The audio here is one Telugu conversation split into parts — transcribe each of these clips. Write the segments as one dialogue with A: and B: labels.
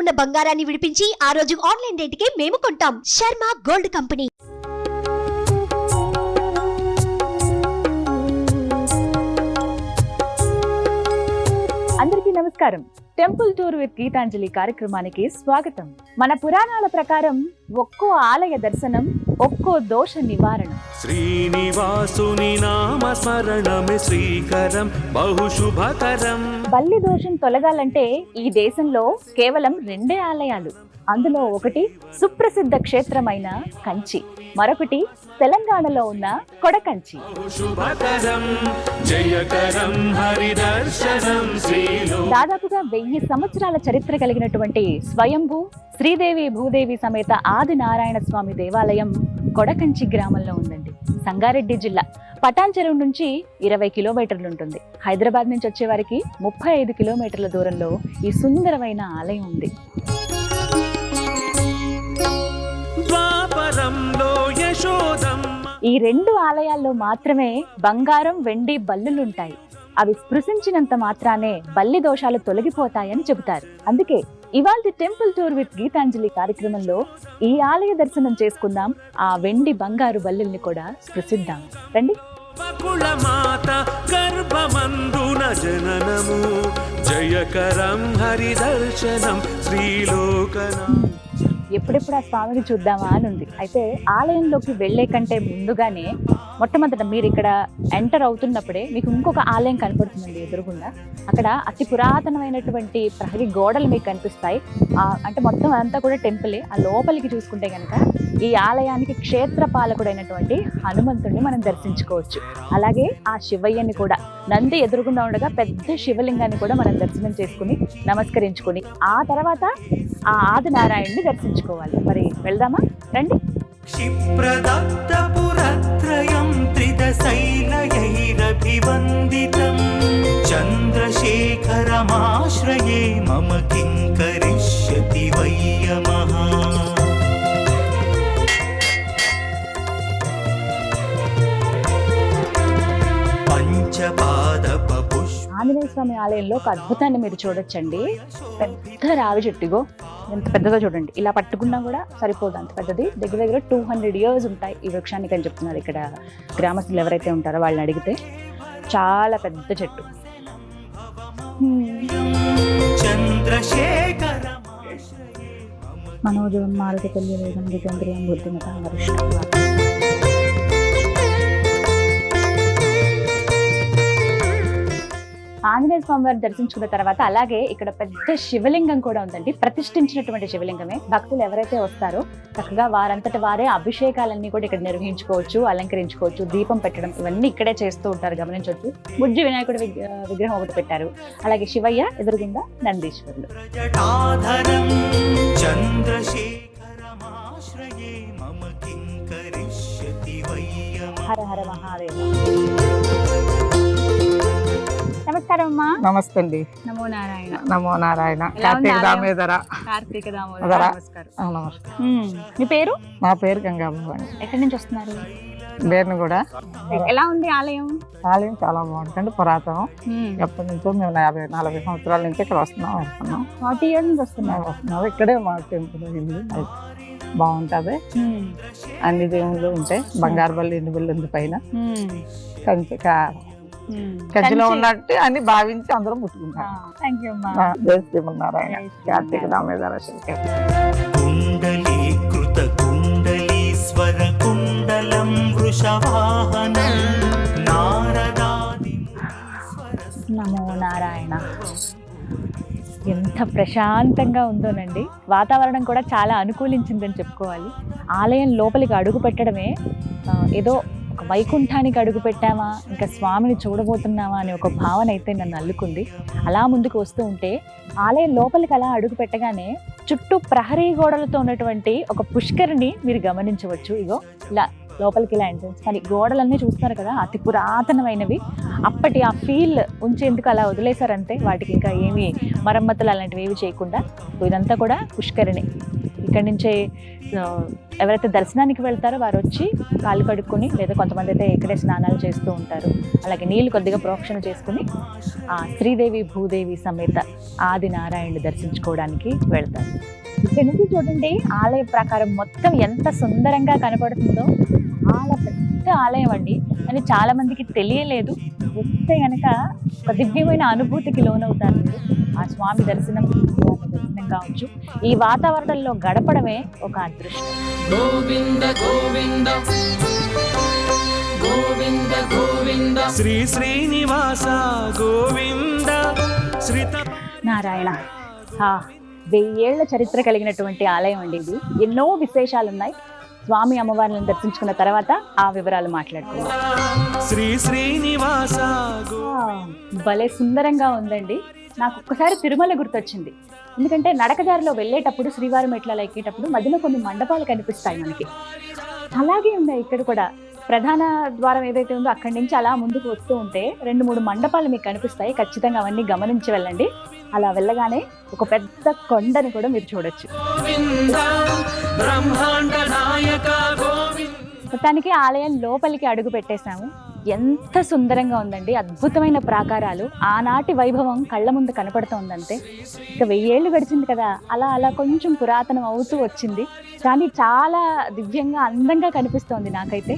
A: ఉన్న బంగారాన్ని విడిపించి ఆ రోజు ఆన్లైన్ రేటుకే మేము కొంటాం. Sharma gold company.
B: అందరికీ నమస్కారం. టెంపుల్ టూర్ విత్ గీతాంజలి కార్యక్రమానికి స్వాగతం. మన పురాణాల ప్రకారం ఒక్కో ఆలయ దర్శనం ఒక్కో దోష నివారణ.
C: శ్రీనివాసుని నామ స్మరణమే శ్రీకరం బహుశుభకరం.
B: బల్లి దోషం తొలగాలంటే ఈ దేశంలో కేవలం 2 ఆలయాలు. అందులో ఒకటి సుప్రసిద్ధ క్షేత్రమైన కంచి, మరొకటి తెలంగాణలో ఉన్న కొడకంచి. దాదాపుగా 1000 సంవత్సరాల చరిత్ర కలిగినటువంటి స్వయంభూ శ్రీదేవి భూదేవి సమేత ఆది నారాయణ స్వామి దేవాలయం కొడకంచి గ్రామంలో ఉందండి. సంగారెడ్డి జిల్లా పటాన్ చెరువు నుంచి 20 కిలోమీటర్లు ఉంటుంది. హైదరాబాద్ నుంచి వచ్చే వారికి 35 కిలోమీటర్ల దూరంలో ఈ సుందరమైన ఆలయం ఉంది. ఈ 2 ఆలయాల్లో మాత్రమే బంగారం, వెండి బల్లులుంటాయి. అవి స్పృశించినంత మాత్రానే బల్లి దోషాలు తొలగిపోతాయని చెబుతారు. అందుకే ఇవాల్టి టెంపుల్ టూర్ విత్ గీతాంజలి కార్యక్రమంలో ఈ ఆలయ దర్శనం చేసుకుందాం, ఆ వెండి బంగారు బల్లుల్ని కూడా స్పృశిద్దాం. రండి.
C: జయకరం హరి దర్శనం శ్రీలోకనం.
B: ఎప్పుడెప్పుడు ఆ స్వామిని చూద్దామా అని ఉంది. అయితే ఆలయంలోకి వెళ్లే కంటే ముందుగానే మొట్టమొదట మీరు ఇక్కడ ఎంటర్ అవుతున్నప్పుడే మీకు ఇంకొక ఆలయం కనపడుతుందండి ఎదురుగుండా. అక్కడ అతి పురాతనమైనటువంటి ప్రహరీ గోడలు మీకు కనిపిస్తాయి. అంటే మొత్తం అంతా కూడా టెంపులే. ఆ లోపలికి చూసుకుంటే కనుక ఈ ఆలయానికి క్షేత్ర పాలకుడైనటువంటి హనుమంతుడిని మనం దర్శించుకోవచ్చు. అలాగే ఆ శివయ్యని కూడా, నంది ఎదురుగుండా ఉండగా పెద్ద శివలింగాన్ని కూడా మనం దర్శనం చేసుకుని నమస్కరించుకుని ఆ తర్వాత ఆ ఆది నారాయణుని దర్శించుకోవాలి. మరి వెళ్దామా? రండి.
D: క్షిప్రదత్తపురత్రయం త్రిదశైలయైరభివందితం చంద్రశేఖరమాశ్రయే మమ కిం కరిష్యతి వయ్యమః.
B: ఆంజనేయ స్వామి ఆలయంలో ఒక అద్భుతాన్ని మీరు చూడొచ్చండి. పెద్ద రావి చెట్టుగో ఎంత పెద్దదో చూడండి. ఇలా పట్టుకున్నా కూడా సరిపోదు, అంత పెద్దది. దగ్గర దగ్గర 200 years ఉంటాయి ఈ వృక్షానికి అని చెప్తున్నారు ఇక్కడ గ్రామస్తులు ఎవరైతే ఉంటారో వాళ్ళని అడిగితే. చాలా పెద్ద చెట్టు. మనోజం మారుతి తెలియవేదం జితేంద్రియం బుద్ధిమతం వరిష్ఠం. ఆంజనేయ స్వామి వారిని దర్శించుకున్న తర్వాత అలాగే ఇక్కడ పెద్ద శివలింగం కూడా ఉందండి. ప్రతిష్ఠించినటువంటి శివలింగమే. భక్తులు ఎవరైతే వస్తారో చక్కగా వారంతటి వారే అభిషేకాలన్నీ కూడా ఇక్కడ నిర్వహించుకోవచ్చు, అలంకరించుకోవచ్చు. దీపం పెట్టడం ఇవన్నీ ఇక్కడే చేస్తూ ఉంటారు, గమనించవచ్చు. బుజ్జి వినాయకుడి విగ్రహం ఒకటి పెట్టారు. అలాగే శివయ్య ఎదురుగుండా నందీశ్వరులు. హర హర మహాదేవ. నమస్కారం అమ్మా.
E: నమస్తే అండి.
B: నమో నారాయణ.
E: నమో నారాయణ. కార్తీక దామోదర.
B: నమస్కారం. మీ పేరు?
E: నా పేరు గంగాబాబు అండి.
B: ఎక్కడి నుంచి వస్తున్నారు?
E: పేరును కూడా.
B: ఎలా ఉంది ఆలయం?
E: ఆలయం చాలా బాగుంటుంది, పురాతనం. ఎప్పటి నుంచో మేము 40 సంవత్సరాల నుంచి ఇక్కడ వస్తున్నాం.
B: 40 years నుంచి వస్తున్నాం.
E: ఇక్కడే మా టెంపుల్ అయింది. బాగుంటది. అన్ని దేవుళ్ళు ఉంటాయి. బంగారు బల్లి, ఎండు బల్లి ఉంది పైన. కంచిలో ఉన్నట్టు అని భావించి అందరూ ముట్టుకుంటారు. జయ శ్రీమన్నారాయణ. కార్తీక దామోదర శంకర్.
D: కుండలీకృత కుండలీశ్వర కుండలం వృషవాహనం నారదాది.
B: నమో నారాయణ. ఎంత ప్రశాంతంగా ఉందోనండి. వాతావరణం కూడా చాలా అనుకూలించిందని చెప్పుకోవాలి. ఆలయం లోపలికి అడుగు పెట్టడమే ఏదో ఒక వైకుంఠానికి అడుగు పెట్టామా, ఇంకా స్వామిని చూడబోతున్నామా అనే ఒక భావన అయితే నన్ను అల్లుకుంది. అలా ముందుకు వస్తూ ఉంటే ఆలయం లోపలికి అలా అడుగు పెట్టగానే చుట్టూ ప్రహరీ గోడలతో ఉన్నటువంటి ఒక పుష్కరిని మీరు గమనించవచ్చు. ఇగో ఇలా లోపలికి ఇలా ఎంట్రన్స్. కానీ గోడలన్నీ చూస్తున్నారు కదా, అతి పురాతనమైనవి. అప్పటి ఆ ఫీల్ ఉంచేందుకు అలా వదిలేశారంతే. వాటికి ఇంకా ఏమి మరమ్మతులు అలాంటివి ఏమి చేయకుండా. ఇదంతా కూడా పుష్కరిణి. ఇక్కడి నుంచే ఎవరైతే దర్శనానికి వెళ్తారో వారు వచ్చి కాళ్ళు కడుక్కొని, లేదా కొంతమంది అయితే ఇక్కడే స్నానాలు చేస్తూ ఉంటారు. అలాగే నీళ్లు కొద్దిగా ప్రోక్షణ చేసుకుని ఆ శ్రీదేవి భూదేవి సమేత ఆది నారాయణుడు దర్శించుకోవడానికి వెళ్తారు. ఇక్కడ నుంచి చూడండి ఆలయ ప్రకారం మొత్తం ఎంత సుందరంగా కనపడుతుందో. చాలా పెద్ద ఆలయం అండి, అని చాలా మందికి తెలియలేదు. వస్తే గనక ఒక దివ్యమైన అనుభూతికి లోనవుతారు మీరు. ఆ స్వామి దర్శనం కావచ్చు, ఈ వాతావరణంలో గడపడమే ఒక అదృష్టం.
C: గోవింద గోవింద గోవింద గోవింద శ్రీ శ్రీనివాస గోవింద శ్రీత
B: నారాయణ. 1000 ఏళ్ల చరిత్ర కలిగినటువంటి ఆలయం అండి ఇది. ఎన్నో విశేషాలు ఉన్నాయి. స్వామి అమ్మవారిని దర్శించుకున్న తర్వాత ఆ వివరాలు మాట్లాడుకుందాం.
C: శ్రీ శ్రీనివాస
B: భలే సుందరంగా ఉందండి. నాకు ఒక్కసారి తిరుమల గుర్తొచ్చింది. ఎందుకంటే నడకదారిలో వెళ్ళేటప్పుడు, శ్రీవారి మెట్ల ఎక్కేటప్పుడు మధ్యలో కొన్ని మండపాలు కనిపిస్తాయి మనకి. అలాగే ఉన్నాయి ఇక్కడ కూడా. ప్రధాన ద్వారం ఏదైతే ఉందో అక్కడి నుంచి అలా ముందుకు వస్తూ ఉంటే 2-3 మండపాలు మీకు కనిపిస్తాయి. ఖచ్చితంగా అవన్నీ గమనించి వెళ్ళండి. అలా వెళ్ళగానే ఒక పెద్ద కొండని కూడా మీరు చూడొచ్చు. మొత్తానికి ఆలయం లోపలికి అడుగు పెట్టేశాము. ఎంత సుందరంగా ఉందండి, అద్భుతమైన ప్రాకారాలు. ఆనాటి వైభవం కళ్ళ ముందు కనపడుతోందంతే. ఇక 1000 ఏళ్ళు గడిచింది కదా, అలా అలా కొంచెం పురాతనం అవుతూ వచ్చింది. కానీ చాలా దివ్యంగా అందంగా కనిపిస్తోంది నాకైతే.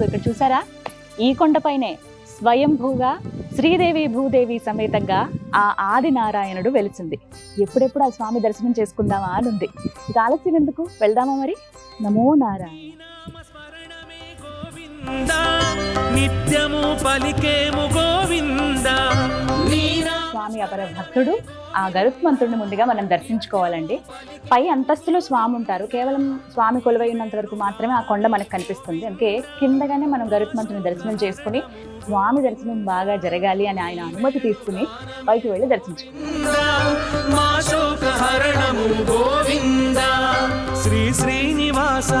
B: ఇక్కడ చూసారా, ఈ కొండపైనే స్వయంభూగా శ్రీదేవి భూదేవి సమేతంగా ఆ ఆది నారాయణుడు వెలిసింది. ఎప్పుడెప్పుడు ఆ స్వామి దర్శనం చేసుకుందామా అని ఉంది. ఇక ఆలస్యం ఎందుకు, వెళ్దామా మరి. నమో నారాయణ.
C: నిత్యము పలికేము గోవింద.
B: స్వామి అపర భక్తుడు. ఆ గరుత్మంతుడిని ముందుగా మనం దర్శించుకోవాలండి. పై అంతస్తులో స్వామి ఉంటారు. కేవలం స్వామి కొలువై ఉన్నంత వరకు మాత్రమే ఆ కొండ మనకు కనిపిస్తుంది. అందుకే కిందగానే మనం గరుత్మంతుని దర్శనం చేసుకుని స్వామి దర్శనం బాగా జరగాలి అని ఆయన అనుమతి తీసుకుని పైకి వెళ్ళి
C: శ్రీ శ్రీనివాస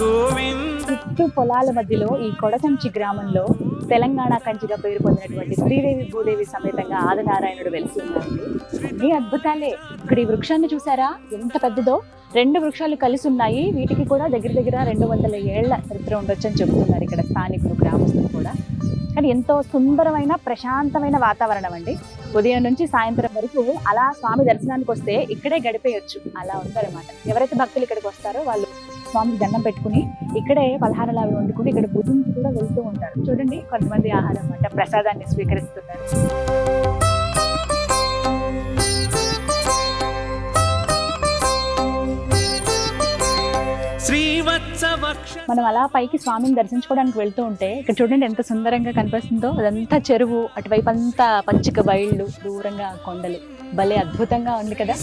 C: గోవింద.
B: చుట్టూ పొలాల మధ్యలో ఈ కొడకంచి గ్రామంలో తెలంగాణ కంచిగా పేరు పొందినటువంటి శ్రీదేవి భూదేవి సమేతంగా ఆదినారాయణుడు వెలిసి ఉన్నారండి. అన్ని అద్భుతాలే. ఇక్కడ ఈ వృక్షాన్ని చూసారా, ఎంత పెద్దదో. 2 వృక్షాలు కలిసి ఉన్నాయి. వీటికి కూడా దగ్గర 200 ఏళ్ల చరిత్ర ఉండొచ్చని చెబుతున్నారు ఇక్కడ స్థానికులు, గ్రామస్తులు కూడా. కానీ ఎంతో సుందరమైన ప్రశాంతమైన వాతావరణం అండి. ఉదయం నుంచి సాయంత్రం వరకు అలా స్వామి దర్శనానికి వస్తే ఇక్కడే గడిపేయచ్చు. అలా ఉంటారన్నమాట. ఎవరైతే భక్తులు ఇక్కడికి వస్తారో వాళ్ళు స్వామికి దండం పెట్టుకుని ఇక్కడే పలహారాలు అవి వండుకుని ఇక్కడ భుజించి కూడా వెళ్తూ ఉంటారు. చూడండి, కొంతమంది ఆహారం అన్నమాట ప్రసాదాన్ని స్వీకరిస్తున్నారు. మనం అలా పైకి స్వామిని దర్శించుకోవడానికి వెళ్తూ ఉంటే ఇక్కడ చూడండి ఎంత సుందరంగా కనిపిస్తుందో. అదంతా చెరువు, అటువైపు అంతా పచ్చిక బయళ్ళు, దూరంగా కొండలు. భలే అద్భుతంగా ఉంది కదా.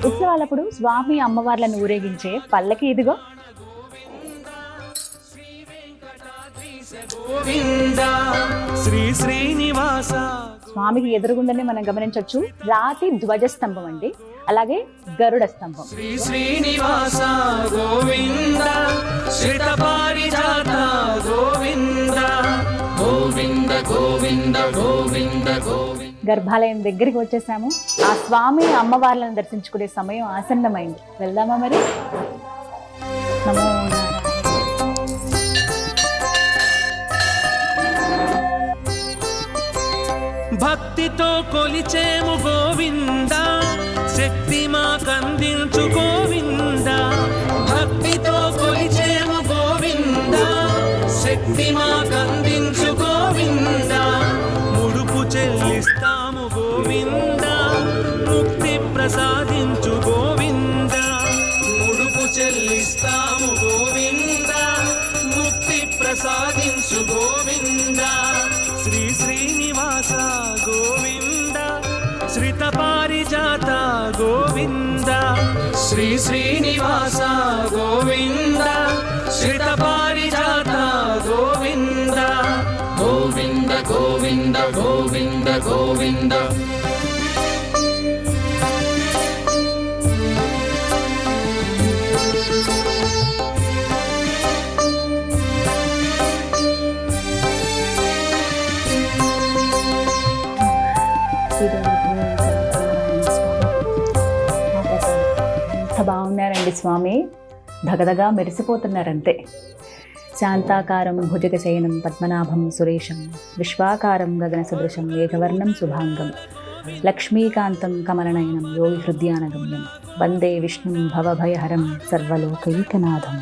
B: ఉత్సవాలప్పుడు స్వామి అమ్మవార్లను ఊరేగించే పల్లకి ఇదిగో.
C: శ్రీ శ్రీనివాస.
B: స్వామికి ఎదురుగుండనే మనం గమనించవచ్చు రాతి ధ్వజస్తంభం అండి, అలాగే గరుడ స్తంభం.
C: శ్రీ శ్రీనివాస గోవింద శ్రీత పారిజాత గోవింద గోవింద గోవింద గోవింద గోవింద.
B: గర్భాలయం దగ్గరికి వచ్చేసాము. ఆ స్వామి అమ్మవార్లను దర్శించుకునే సమయం ఆసన్నమైంది. వెళ్దామా మరి. నమో
C: భక్తితో కొలిచేము గోవింద, శక్తి మా కందించు గోవింద. భక్తితో కొలిచేము గోవింద, శక్తి మా కందించు గోవింద. ముడుపు చెల్లిస్తాము గోవింద, ముక్తి ప్రసాదించు గోవింద. ముడుపు చెల్లిస్తాము గోవింద, ముక్తి ప్రసాదించు గోవింద. శ్రీ శ్రీనివాస గోవింద శ్రీత పారిజాత గోవింద. శ్రీ శ్రీనివాస గోవింద శ్రీత పారిజాత గోవింద గోవింద గోవింద గోవింద గోవింద.
B: మరి స్వామి ధగధగా మెరిసిపోతున్నారంతే. శాంతాకారం భుజగశయనం పద్మనాభం సురేశం విశ్వాకారం గగన సదృశం ఏకవర్ణం శుభాంగం లక్ష్మీకాంతం కమలనయనం యోగి హృదయానగమ్యం వందే విష్ణుం భవభయహరం సర్వలోకైకనాథం.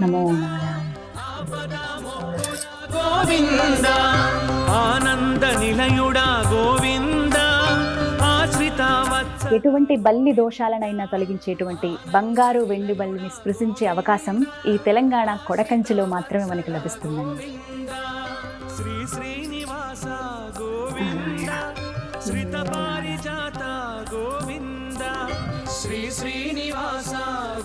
B: నమో నారాయణ.
C: గోవింద ఆనంద నిలయుడా గోవింద ఆశ్రితావత్స.
B: ఎటువంటి బల్లి దోషాలనైనా తొలగించేటువంటి బంగారు వెండి బల్లిని స్పృశించే అవకాశం ఈ తెలంగాణ కొడకంచిలో మాత్రమే మనకు లభిస్తుందండి.
C: శ్రీ శ్రీనివాస గోవింద శ్రీత పారిజాత గోవింద శ్రీ శ్రీనివాస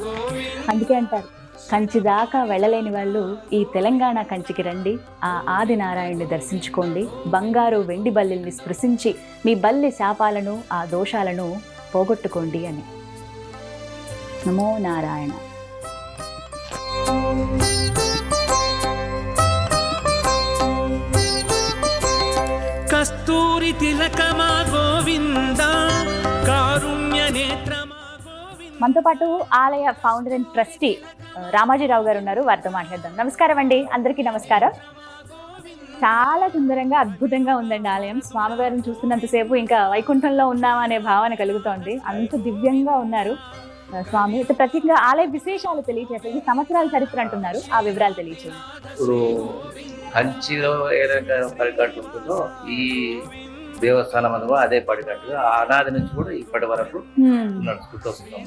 C: గోవింద.
B: అందుకే అంటారు, కంచి దాకా వెళ్ళలేని వాళ్ళు ఈ తెలంగాణ కంచికి రండి, ఆ ఆది నారాయణుని దర్శించుకోండి, బంగారు వెండి బల్లిని స్పృశించి మీ బల్లి శాపాలను ఆ దోషాలను పోగొట్టుకోండి అని. నమో నారాయణ.
C: కస్తూరి తిలకమా గోవింద కారుణ్య నేత్రమా గోవింద.
B: మనతో పాటు ఆలయ ఫౌండర్ అండ్ ట్రస్టీ రామాజీరావు గారు ఉన్నారు, వారితో మాట్లాడదాం. నమస్కారం అండి, అందరికీ నమస్కారం. చాలా సుందరంగా అద్భుతంగా ఉందండి ఆలయం. స్వామివారిని చూస్తున్నంతసేపు ఇంకా వైకుంఠంలో ఉన్నామా అనే భావన కలుగుతోంది. అంత దివ్యంగా ఉన్నారు స్వామి. అయితే ప్రత్యేకంగా ఆలయ విశేషాలు తెలియజేస్తే, ఈ సంవత్సరాల చరిత్ర అంటున్నారు, ఆ వివరాలు తెలియజేయండి.
F: ఇప్పుడు కంచిలో ఏ రకంగా పడికట్టు ఉంటుందో ఈ దేవస్థానం అనగా అదే పడికట్టుగా అనాది నుంచి కూడా ఇప్పటి వరకు నడుచుకుంటూ వస్తున్నాం.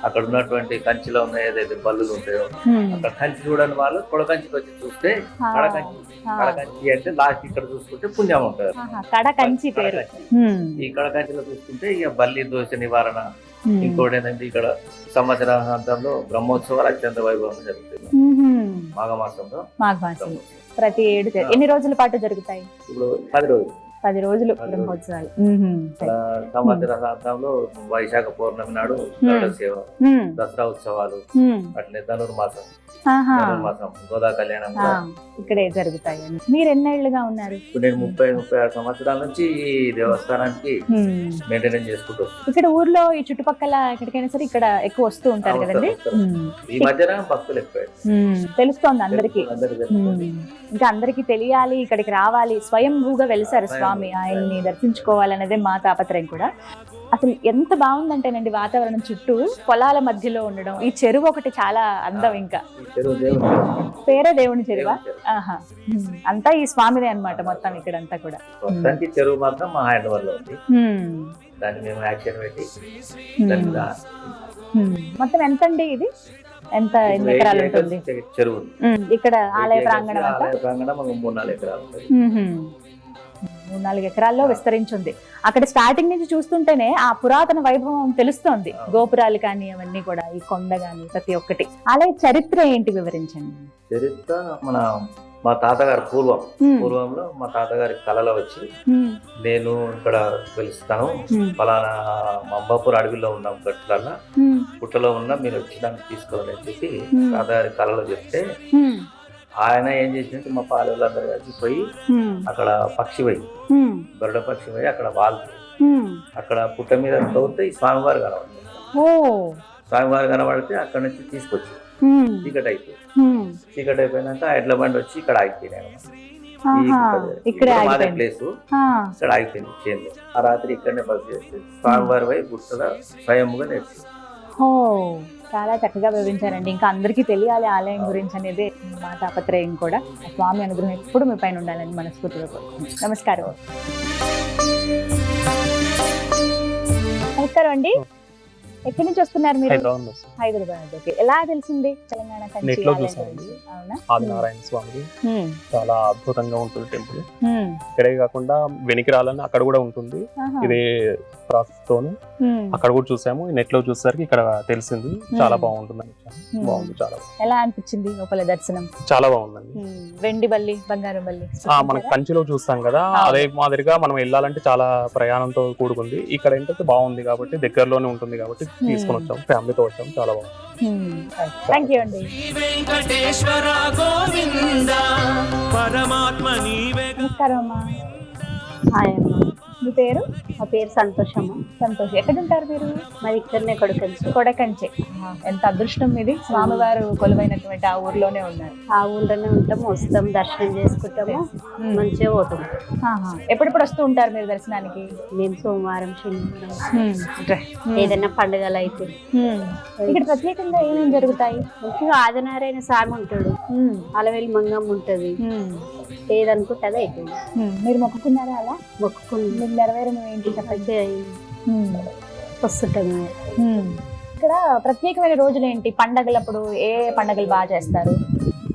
F: అక్కడ ఉన్నటువంటి కంచిలో ఉన్న ఏదైతే బల్లులు ఉంటాయో అక్కడ కంచి చూడని వాళ్ళు కొడకంచికి వచ్చి చూస్తే కడకంచి అంటే లాస్ట్ ఇక్కడ చూసుకుంటే పుణ్యం ఉంటారు.
B: కడకంచి పేరు.
F: ఈ కడకంచిలో చూసుకుంటే ఇక బల్లి దోష నివారణ. ఇంకోటి ఏంటంటే ఇక్కడ సంవత్సరాంతంలో బ్రహ్మోత్సవాలు అత్యంత వైభవంగా జరుగుతాయి. మాఘమాసంలో
B: ప్రతి ఏడు ఎన్ని రోజుల పాటు జరుగుతాయి?
F: ఇప్పుడు 10 రోజులు
B: బ్రహ్మోత్సవాలు.
F: సంవత్సరాంతంలో వైశాఖ పౌర్ణమి నాడు సేవ, దసరా ఉత్సవాలు, అట్లే ధనుర్మాసం, గోదా కళ్యాణం
B: ఇక్కడే జరుగుతాయి. మీరు ఎన్నేళ్లుగా ఉన్నారు?
F: ఇప్పుడు నేను 36 సంవత్సరాల నుంచి ఈ దేవస్థానానికి మెయింటెనెన్స్ చేసుకుంటూ వస్తాను.
B: ఇక్కడ ఊర్లో ఈ చుట్టుపక్కల ఎక్కడికైనా సరే ఇక్కడ ఎక్కువ వస్తూ ఉంటారు కదండి.
F: ఈ మధ్యన భక్తులు ఎక్కువ
B: తెలుస్తోంది అందరికి. ఇంకా అందరికి తెలియాలి, ఇక్కడికి రావాలి, స్వయంభూగా వెలిసారు స్వామి, ఆయన్ని దర్శించుకోవాలనేదే మా తాపత్రయం కూడా. అసలు ఎంత బాగుందంటేనండి వాతావరణం, చుట్టూ పొలాల మధ్యలో ఉండడం, ఈ చెరువు ఒకటి చాలా అందం. ఇంకా పేరే దేవుని చెరువా? ఆహా, అంతా ఈ స్వామిదే అన్నమాట మొత్తం ఇక్కడంతా కూడా.
F: చెరువు మాత్రం మా హ్యాండ్ వల్ల ఉంది, దాన్ని మేము యాక్షన్ పెట్టి
B: మొత్తం ఎంత అండి ఇది? ఎంత ఎకరాలు ఉంటుంది
F: చెరువు?
B: ఇక్కడ ఆలయ ప్రాంగణం అంతా
F: 3-4 ఎకరాలు ఉంటుంది.
B: 3-4 ఎకరాల్లో విస్తరించింది. అక్కడ స్టార్టింగ్ నుంచి చూస్తుంటేనే ఆ పురాతన వైభవం తెలుస్తోంది. గోపురాలు కానీ అవన్నీ కూడా, ఈ కొండ కానీ ప్రతి ఒక్కటి. ఆలయ చరిత్ర ఏంటి వివరించండి.
F: చరిత్ర మా తాతగారు పూర్వంలో మా తాతగారి కళలో వచ్చి, నేను ఇక్కడ వెలుస్తాను, ఫలానా మంబాపూర్ అడవిలో ఉన్నాం, గట్లల్లా పుట్టలో ఉన్నా, మీరు వచ్చినాక తీసుకోవాలని చెప్పి తాతగారి కళలో చెప్తే, ఆయన ఏం చేసినట్టు మా పాలెళ్ళందరూ కలిసి పోయి అక్కడ పక్షి పోయి గరుడ పక్షి పోయి అక్కడ వాళ్ళు అక్కడ పుట్ట మీద తవ్వుతే ఈ స్వామివారు కనబడతారు. స్వామివారు కనబడితే అక్కడ నుంచి తీసుకొచ్చి చీకటి అయిపోయినాక ఎడ్ల బండి వచ్చి ఇక్కడ ఆగిపోయినాయి. ప్లేస్ ఇక్కడ ఆగిపోయింది చేను. ఆ రాత్రి ఇక్కడనే బస్ చేసి స్వామివారి పోయి గుర్తుగా స్వయంగా నేర్చి.
B: చాలా చక్కగా వివరించారండి. ఇంకా అందరికీ తెలియాలి ఆలయం గురించి అనేది మా తాపత్రయం కూడా. స్వామి అనుగ్రహం ఎప్పుడు మీ పైన ఉండాలని మనస్ఫూర్తిగా కోరుకుంటున్నాను. నమస్కారం. నమస్కారం అండి. ఎక్కడి నుంచి వస్తున్నారు మీరు? హైదరాబాద్. ఓకే. ఎలా తెలిసింది తెలంగాణ?
G: ఆదినారాయణ స్వామి చాలా అద్భుతంగా ఉంటుంది టెంపుల్. ఇక్కడే కాకుండా వెనికి రాలని అక్కడ కూడా ఉంటుంది. ఇది ప్రాసెస్ తోని అక్కడ కూడా చూసాము. నెట్ లో చూసేసరికి ఇక్కడ తెలిసింది చాలా బాగుంటుంది. బాగుంది, చాలా
B: ఎలా అనిపించింది లోపల దర్శనం?
G: చాలా బాగుందండి.
B: వెండి బల్లి, బంగారం బల్లి
G: మనకి కంచిలో చూస్తాం కదా, అదే మాదిరిగా మనం వెళ్ళాలంటే చాలా ప్రయాణంతో కూడుకుంది. ఇక్కడ ఏంటంటే బాగుంది కాబట్టి, దగ్గరలోనే ఉంటుంది కాబట్టి తీసుకొని వచ్చాం, ఫ్యామిలీతో వచ్చాం. చాలా బాగుంది.
B: థ్యాంక్ యూ అండి.
C: వెంకటేశ్వర గోవింద పరమాత్మ నీవే.
B: నమస్కారం అమ్మా. హాయ్ అమ్మా. మీ పేరు?
H: మా పేరు సంతోషమ్మ.
B: సంతోష్. ఎక్కడ ఉంటారు మీరు?
H: మరి ఇక్కడనే కొడుకంచి.
B: కొడకంచె. ఎంత అదృష్టం ఇది, స్వామివారు కొలువైనటువంటి ఆ ఊర్లోనే ఉన్నారు.
H: ఆ ఊళ్ళోనే ఉంటాము, వస్తాం, దర్శనం చేసుకుంటాము, మంచిగా పోతాం.
B: ఎప్పుడెప్పుడు వస్తూ ఉంటారు మీరు దర్శనానికి?
H: మేము సోమవారం, శనివారం, ఏదైనా పండుగలు అయితే.
B: ఇక్కడ ప్రత్యేకంగా ఏమేమి జరుగుతాయి?
H: మంచిగా ఆదినారాయణ స్వామి ఉంటాడు, అలవేలి మంగమ్మ ఉంటది, ఏదనుకుంటే అదే అవుతుంది.
B: మీరు మొక్కుకున్నారా అలా?
H: మొక్కుకుని
B: మీకు నెరవేరని ఏంటి చెప్పండి.
H: వస్తుంటాం.
B: ఇక్కడ ప్రత్యేకమైన రోజులు ఏంటి? పండగలప్పుడు ఏ పండగలు బాగా చేస్తారు?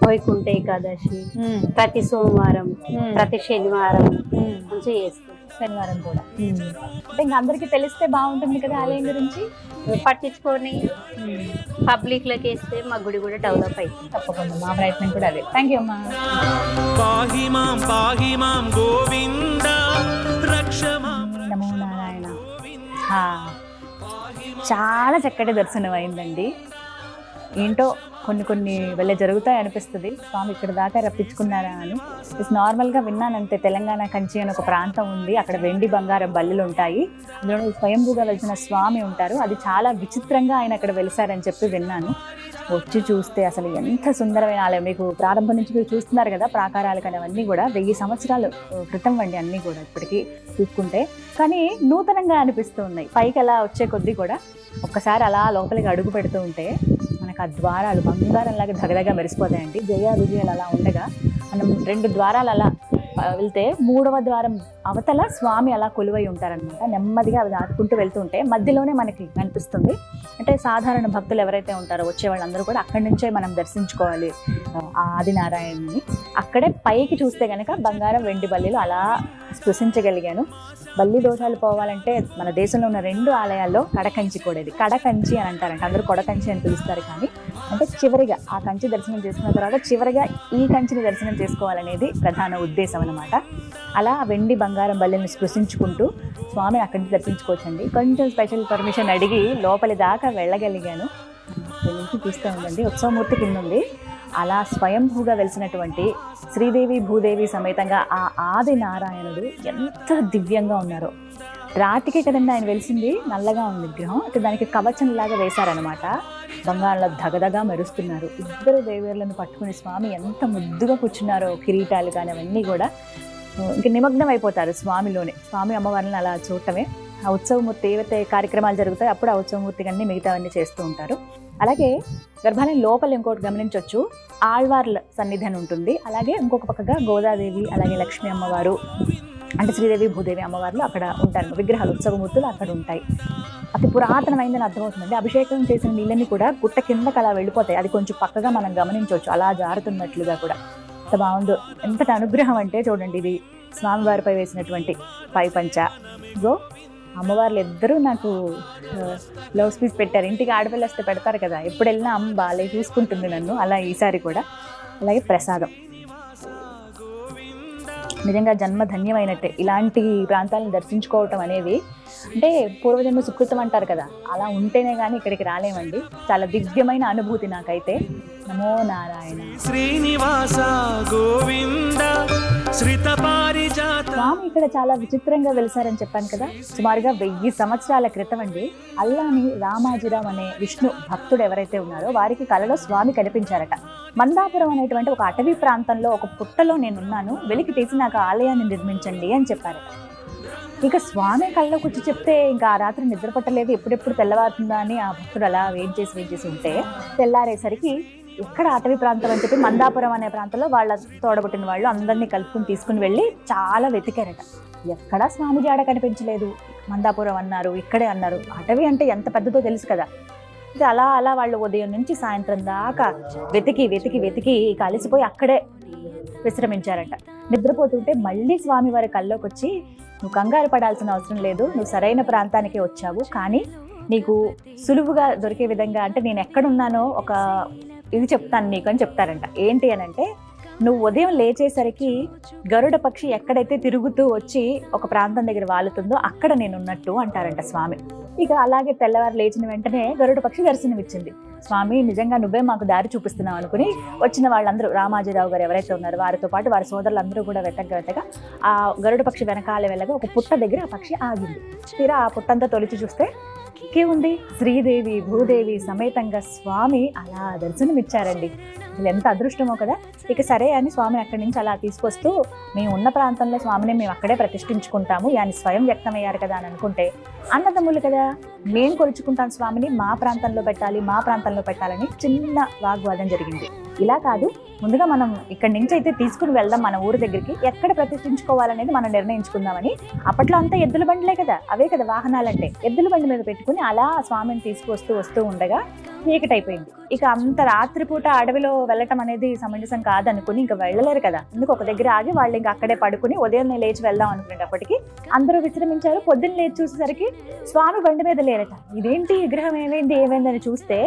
H: వైకుంఠ ఏకాదశి ప్రతి సోమవారం, ప్రతి శనివారం మంచిగా చేస్తాం.
B: శనివారం కూడా. అంటే ఇంకా అందరికి తెలిస్తే బాగుంటుంది కదా ఆలయం గురించి.
H: పట్టించుకొని పబ్లిక్ లోకి వేస్తే మా గుడి కూడా డెవలప్ అవుతుంది.
B: తప్పకుండా మా ప్రయత్నం కూడా అదే. థ్యాంక్ యూ అమ్మా.
C: పాహి మాం గోవింద రక్ష మాం.
B: నమో నారాయణ. చాలా చక్కటి దర్శనం అయిందండి. ఏంటో కొన్ని వెళ్ళే జరుగుతాయి అనిపిస్తుంది. స్వామి ఇక్కడ దాకా రప్పించుకున్నారా అని. నార్మల్గా విన్నానంతే. తెలంగాణ కంచి అని ఒక ప్రాంతం ఉంది, అక్కడ వెండి బంగారం బల్లులు ఉంటాయి, అందులో స్వయంభూగా వెలిసిన స్వామి ఉంటారు. అది చాలా విచిత్రంగా ఆయన అక్కడ వెలిసారని చెప్పి విన్నాను. వచ్చి చూస్తే అసలు ఎంత సుందరమైన ఆలయం. మీకు ప్రారంభం నుంచి మీరు చూస్తున్నారు కదా ప్రాకారాలు కానీ అవన్నీ కూడా 1000 సంవత్సరాల క్రితం వండి అన్నీ కూడా ఇప్పటికీ చూసుకుంటే. కానీ నూతనంగా అనిపిస్తూ ఉన్నాయి. పైకి అలా వచ్చే కొద్దీ కూడా ఒక్కసారి అలా లోపలికి అడుగు పెడుతూ ఉంటే మనకు ఆ ద్వారాలు బంగారంలాగా దగదగా మెరిసిపోతాయండి. జయ విజయాలు అలా ఉండగా మనం 2 ద్వారాలు అలా వెళ్తే 3వ ద్వారం అవతల స్వామి అలా కొలువై ఉంటారనమాట. నెమ్మదిగా అవి దాటుకుంటూ వెళ్తూ ఉంటే మధ్యలోనే మనకి కనిపిస్తుంది. అంటే సాధారణ భక్తులు ఎవరైతే ఉంటారో వచ్చే వాళ్ళందరూ కూడా అక్కడి నుంచే మనం దర్శించుకోవాలి ఆ ఆదినారాయణని. అక్కడే పైకి చూస్తే కనుక బంగారం వెండి బల్లీలు అలా స్పృశించగలిగాను. బల్లి దోషాలు పోవాలంటే మన దేశంలో ఉన్న 2 ఆలయాల్లో కడకంచి కూడా ఇది. కడకంచి అని అంటారంట, అందరూ కొడకంచి అని పిలుస్తారు. కానీ అంటే చివరిగా ఆ కంచి దర్శనం చేసుకున్న తర్వాత చివరిగా ఈ కంచిని దర్శనం చేసుకోవాలనేది ప్రధాన ఉద్దేశం అనమాట. అలా వెండి బంగారం బల్లిని స్పృశించుకుంటూ స్వామిని అక్కడి నుంచి దర్శించుకోవచ్చండి. కొంచెం స్పెషల్ పర్మిషన్ అడిగి లోపలి దాకా వెళ్ళగలిగాను. ఇక్కడ నుంచి చూస్తూ ఉండండి, ఉత్సవమూర్తి కింద ఉంది. అలా స్వయంభూగా వెలిసినటువంటి శ్రీదేవి భూదేవి సమేతంగా ఆ ఆది నారాయణుడు ఎంత దివ్యంగా ఉన్నారో. రాతికే కదండి ఆయన వెలిసింది, నల్లగా ఉంది విగ్రహం. అంటే దానికి కవచంలాగా వేశారనమాట. బంగారంలో దగదగా మెరుస్తున్నారు. 2 దేవేర్లను పట్టుకుని స్వామి ఎంత ముద్దుగా కూర్చున్నారో. కిరీటాలు కానీ అవన్నీ కూడా ఇంక నిమగ్నం అయిపోతారు స్వామిలోనే. స్వామి అమ్మవారిని అలా చూడటమే. ఆ ఉత్సవమూర్తి ఏవైతే కార్యక్రమాలు జరుగుతాయి అప్పుడు ఆ ఉత్సవమూర్తి కానీ మిగతావన్నీ చేస్తూ ఉంటారు. అలాగే గర్భాలయం లోపల ఇంకోటి గమనించవచ్చు, ఆళ్వార్ల సన్నిధి అని ఉంటుంది. అలాగే ఇంకొక పక్కగా గోదాదేవి అలాగే లక్ష్మీ అమ్మవారు అంటే శ్రీదేవి భూదేవి అమ్మవార్లు అక్కడ ఉంటారు. విగ్రహాలు ఉత్సవమూర్తులు అక్కడ ఉంటాయి. అతి పురాతనమైందని అర్థమవుతుందండి. అభిషేకం చేసిన నీళ్ళని కూడా గుట్ట కిందకి అలా వెళ్ళిపోతాయి. అది కొంచెం పక్కగా మనం గమనించవచ్చు, అలా జారుతున్నట్లుగా కూడా. ఎంత బాగుందో, ఎంతటి అనుగ్రహం అంటే చూడండి. ఇది స్వామివారిపై వేసినటువంటి పైపంచ. గో అమ్మవార్లు 2 నాకు బ్లౌజ్ పీస్ పెట్టారు. ఇంటికి ఆడపిల్ల వస్తే పెడతారు కదా, ఎప్పుడు వెళ్ళినా అమ్మ బాలే చూసుకుంటుంది నన్ను. అలా ఈసారి కూడా. అలాగే ప్రసాదం నిజంగా జన్మ ధన్యమైనట్టే. ఇలాంటి ప్రాంతాలను దర్శించుకోవటం అనేది అంటే పూర్వజన్మ సుకృతం అంటారు కదా, అలా ఉంటేనే కానీ ఇక్కడికి రాలేమండి. చాలా దివ్యమైన అనుభూతి నాకైతే. నమో నారాయణ.
C: శ్రీనివాస గోవింద శ్రీత పారిజాత.
B: స్వామి ఇక్కడ చాలా విచిత్రంగా వెలిసారని చెప్పాను కదా. సుమారుగా 1000 సంవత్సరాల క్రితం అండి అల్లాని రామాజీరావు అనే విష్ణు భక్తుడు ఎవరైతే ఉన్నారో వారికి కలలో స్వామి కనిపించారట. మందాపురం అనేటువంటి ఒక అటవీ ప్రాంతంలో ఒక పుట్టలో నేనున్నాను, వెలికి తీసి నాకు ఆలయాన్ని నిర్మించండి అని చెప్పారట. ఇక స్వామి కళ్ళలోకి వచ్చి చెప్తే ఇంకా ఆ రాత్రి నిద్ర పట్టలేదు, ఎప్పుడెప్పుడు తెల్లవారుతుందా అని ఆ భక్తుడు అలా వెయిట్ చేసి ఉంటే తెల్లారేసరికి ఎక్కడ అటవీ ప్రాంతం అని చెప్పి మందాపురం అనే ప్రాంతంలో వాళ్ళ తోడబుట్టిన వాళ్ళు అందరినీ కలుపుకుని తీసుకుని వెళ్ళి చాలా వెతికారట. ఎక్కడా స్వామి జాడ కనిపించలేదు. మందాపురం అన్నారు, ఇక్కడే అన్నారు. అటవీ అంటే ఎంత పెద్దదో తెలుసు కదా. అలా వాళ్ళు ఉదయం నుంచి సాయంత్రం దాకా వెతికి కలిసిపోయి అక్కడే విశ్రమించారట. నిద్రపోతుంటే మళ్ళీ స్వామి వారి కల్లోకి వచ్చి, నువ్వు కంగారు పడాల్సిన అవసరం లేదు, నువ్వు సరైన ప్రాంతానికే వచ్చావు, కానీ నీకు సులువుగా దొరికే విధంగా అంటే నేను ఎక్కడున్నానో ఒక ఇది చెప్తాను నీకు అని చెప్తారంట. ఏంటి అని అంటే నువ్వు ఉదయం లేచేసరికి గరుడ పక్షి ఎక్కడైతే తిరుగుతూ వచ్చి ఒక ప్రాంతం దగ్గర వాలుతుందో అక్కడ నేను ఉన్నట్టు అంటారంట స్వామి. ఇక అలాగే తెల్లవారు లేచిన వెంటనే గరుడ పక్షి దర్శనమిచ్చింది. స్వామి నిజంగా నువ్వే మాకు దారి చూపిస్తున్నావు అనుకుని వచ్చిన వాళ్ళందరూ, రామాజీరావు గారు ఎవరైతే ఉన్నారో వారితో పాటు వారి సోదరులందరూ కూడా వెతకగా ఆ గరుడ పక్షి వెనకాల వెళ్ళగా ఒక పుట్ట దగ్గర ఆ పక్షి ఆగింది. తీరా ఆ పుట్టంతా తొలిచి చూస్తే ఇంకేముంది, శ్రీదేవి భూదేవి సమేతంగా స్వామి అలా దర్శనమిచ్చారండి. అసలు ఎంత అదృష్టమో కదా. ఇక సరే అని స్వామిని అక్కడి నుంచి అలా తీసుకొస్తూ మేము ఉన్న ప్రాంతంలో స్వామిని మేము అక్కడే ప్రతిష్ఠించుకుంటాము, ఆయన స్వయం వ్యక్తమయ్యారు కదా అని అనుకుంటే, అన్నదమ్ములు కదా మేము కొలుచుకుంటాం స్వామిని, మా ప్రాంతంలో పెట్టాలని చిన్న వాగ్వాదం జరిగింది. ఇలా కాదు, ముందుగా మనం ఇక్కడి నుంచి అయితే తీసుకుని వెళ్దాం మన ఊరి దగ్గరికి, ఎక్కడ ప్రతిష్ఠించుకోవాలనేది మనం నిర్ణయించుకుందామని. అప్పట్లో అంతా ఎద్దుల బండిలే కదా, అవే కదా వాహనాలంటే. ఎద్దుల బండి మీద పెట్టుకుని అలా స్వామిని తీసుకువస్తూ ఉండగా చీకటైపోయింది. ఇక అంత రాత్రిపూట అడవిలో వెళ్ళటం అనేది సమంజసం కాదనుకుని ఇంకా వెళ్ళలేరు కదా, అందుకు ఒక దగ్గర ఆగి వాళ్ళు ఇంకా అక్కడే పడుకుని ఉదయం లేచి వెళ్దాం అనుకునేటప్పటికి అందరూ విశ్రమించారు. పొద్దున్న లేచి చూసేసరికి స్వామి బండి మీద లేరట. ఇదేంటి విగ్రహం ఏమైందని చూస్తే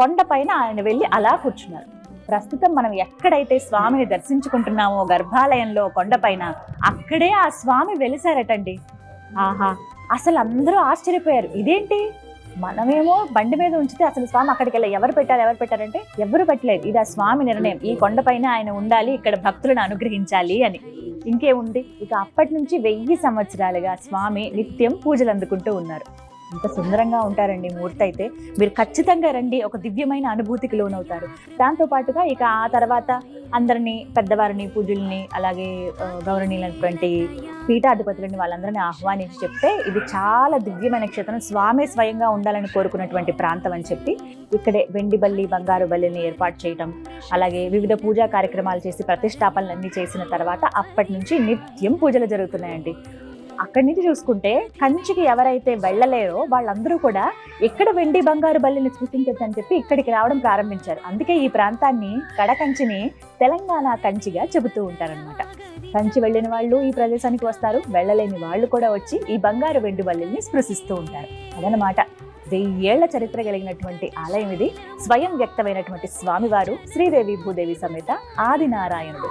B: కొండ పైన ఆయన వెళ్ళి అలా కూర్చున్నారు. ప్రస్తుతం మనం ఎక్కడైతే స్వామిని దర్శించుకుంటున్నామో గర్భాలయంలో కొండపైన, అక్కడే ఆ స్వామి వెలిసారటండి. ఆహా, అసలు అందరూ ఆశ్చర్యపోయారు. ఇదేంటి, మనమేమో బండి మీద ఉంచితే అసలు స్వామి అక్కడికి వెళ్ళి ఎవరు పెట్టారంటే ఎవరు పెట్టలేదు. ఇది ఆ స్వామి నిర్ణయం, ఈ కొండపైన ఆయన ఉండాలి, ఇక్కడ భక్తులను అనుగ్రహించాలి అని. ఇంకేముంది, ఇక అప్పటి నుంచి 1000 సంవత్సరాలుగా స్వామి నిత్యం పూజలు అందుకుంటూ ఉన్నారు. ఇంత సుందరంగా ఉంటారండి మూర్తి అయితే. మీరు ఖచ్చితంగా రండి, ఒక దివ్యమైన అనుభూతికి లోనవుతారు. దాంతోపాటుగా ఇక ఆ తర్వాత అందరినీ, పెద్దవారిని, పూజల్ని, అలాగే గౌరవనీయులైనటువంటి పీఠాధిపతులని వాళ్ళందరినీ ఆహ్వానించి చెప్తే ఇది చాలా దివ్యమైన క్షేత్రం, స్వామి స్వయంగా ఉండాలని కోరుకున్నటువంటి ప్రాంతం అని చెప్పి ఇక్కడే వెండి బల్లి, బంగారు బల్లిని ఏర్పాటు చేయటం, అలాగే వివిధ పూజా కార్యక్రమాలు చేసి ప్రతిష్టాపనలన్నీ చేసిన తర్వాత అప్పటి నుంచి నిత్యం పూజలు జరుగుతున్నాయండి. అక్కడి నుంచి చూసుకుంటే కంచికి ఎవరైతే వెళ్ళలేరో వాళ్ళందరూ కూడా ఎక్కడ వెండి బంగారు బల్లిని సృష్టించచ్చు అని చెప్పి ఇక్కడికి రావడం ప్రారంభించారు. అందుకే ఈ ప్రాంతాన్ని కడకంచిని తెలంగాణ కంచిగా చెబుతూ ఉంటారనమాట. కంచి వెళ్ళిన వాళ్ళు ఈ ప్రదేశానికి వస్తారు, వెళ్ళలేని వాళ్ళు కూడా వచ్చి ఈ బంగారు వెండి బల్లిని స్పృశిస్తూ ఉంటారు. అదనమాట 1000 ఏళ్ల చరిత్ర కలిగినటువంటి ఆలయం ఇది. స్వయం వ్యక్తమైనటువంటి స్వామివారు శ్రీదేవి భూదేవి సమేత ఆదినారాయణుడు.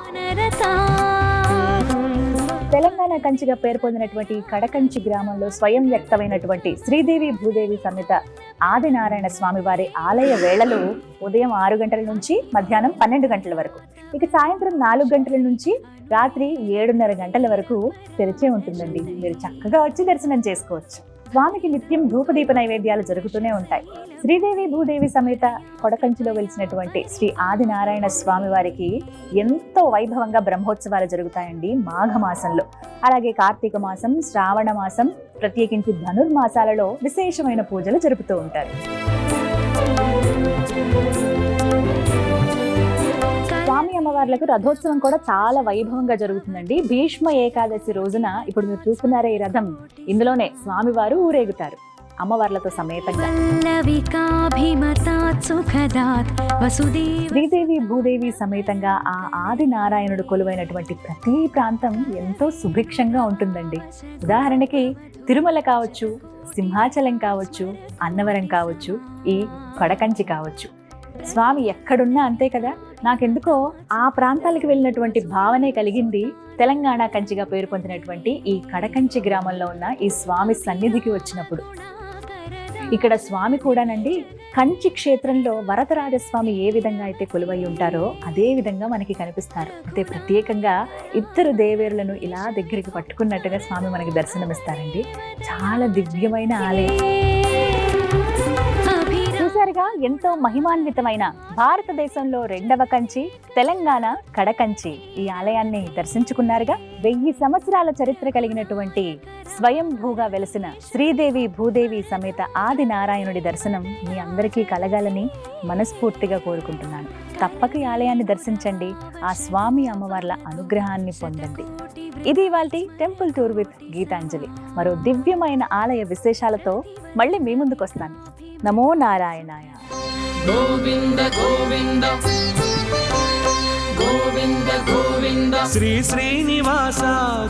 B: తెలంగాణ కంచిగా పేరు పొందినటువంటి కడకంచి గ్రామంలో స్వయం వ్యక్తమైనటువంటి శ్రీదేవి భూదేవి సమేత ఆదినారాయణ స్వామివారి ఆలయ వేళలు ఉదయం 6 గంటల నుంచి మధ్యాహ్నం 12 గంటల వరకు, ఇక సాయంత్రం 4 గంటల నుంచి రాత్రి 7:30 గంటల వరకు తెరిచే ఉంటుందండి. మీరు చక్కగా వచ్చి దర్శనం చేసుకోవచ్చు. స్వామికి నిత్యం ధూపదీప నైవేద్యాలు జరుగుతూనే ఉంటాయి. శ్రీదేవి భూదేవి సమేత కొడకంచిలో వెలిసినటువంటి శ్రీ ఆదినారాయణ స్వామి వారికి ఎంతో వైభవంగా బ్రహ్మోత్సవాలు జరుగుతాయండి మాఘమాసంలో. అలాగే కార్తీక మాసం, శ్రావణ మాసం, ప్రత్యేకించి ధనుర్మాసాలలో విశేషమైన పూజలు జరుపుతూ ఉంటారు. స్వామి అమ్మవార్లకు రథోత్సవం కూడా చాలా వైభవంగా జరుగుతుందండి. భీష్మ ఏకాదశి రోజున ఇప్పుడు మీరు చూస్తున్నారే ఈ రథం, ఇందులోనే స్వామివారు ఊరేగుతారు అమ్మవార్లతో సమేతంగా. శ్రీదేవి భూదేవి సమేతంగా ఆ ఆదినారాయణుడు కొలువైనటువంటి ప్రతి ప్రాంతం ఎంతో సుభిక్షంగా ఉంటుందండి. ఉదాహరణకి తిరుమల కావచ్చు, సింహాచలం కావచ్చు, అన్నవరం కావచ్చు, ఈ కడకంచి కావచ్చు. స్వామి ఎక్కడున్నా అంతే కదా. నాకెందుకో ఆ ప్రాంతాలకు వెళ్ళినటువంటి భావనే కలిగింది తెలంగాణ కంచిగా పేరు పొందినటువంటి ఈ కడకంచి గ్రామంలో ఉన్న ఈ స్వామి సన్నిధికి వచ్చినప్పుడు. ఇక్కడ స్వామి కూడానండి కంచి క్షేత్రంలో వరదరాజస్వామి ఏ విధంగా అయితే కొలువై ఉంటారో అదే విధంగా మనకి కనిపిస్తారు. అయితే ప్రత్యేకంగా 2 దేవేరులను ఇలా దగ్గరికి పట్టుకున్నట్టుగా స్వామి మనకి దర్శనమిస్తారండి. చాలా దివ్యమైన ఆలయం. చూసారుగా, ఎంతో మహిమాన్వితమైన భారతదేశంలో 2వ కంచి తెలంగాణ కడకంచి. ఈ ఆలయాన్ని దర్శించుకున్నారుగా. 1000 సంవత్సరాల చరిత్ర కలిగినటువంటి స్వయంభూగా వెలిసిన శ్రీదేవి భూదేవి సమేత ఆదినారాయణుడి దర్శనం మీ అందరికీ కలగాలని మనస్ఫూర్తిగా కోరుకుంటున్నాను. తప్పక ఈ ఆలయాన్ని దర్శించండి, ఆ స్వామి అమ్మవార్ల అనుగ్రహాన్ని పొందండి. ఇది ఇవాల్టి టెంపుల్ టూర్ విత్ గీతాంజలి. మరో దివ్యమైన ఆలయ విశేషాలతో మళ్ళీ మీ ముందుకు వస్తాను. నమో నారాయణాయ.
C: గోవింద గోవింద గోవింద గోవింద శ్రీ శ్రీనివాస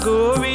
C: గోవింద.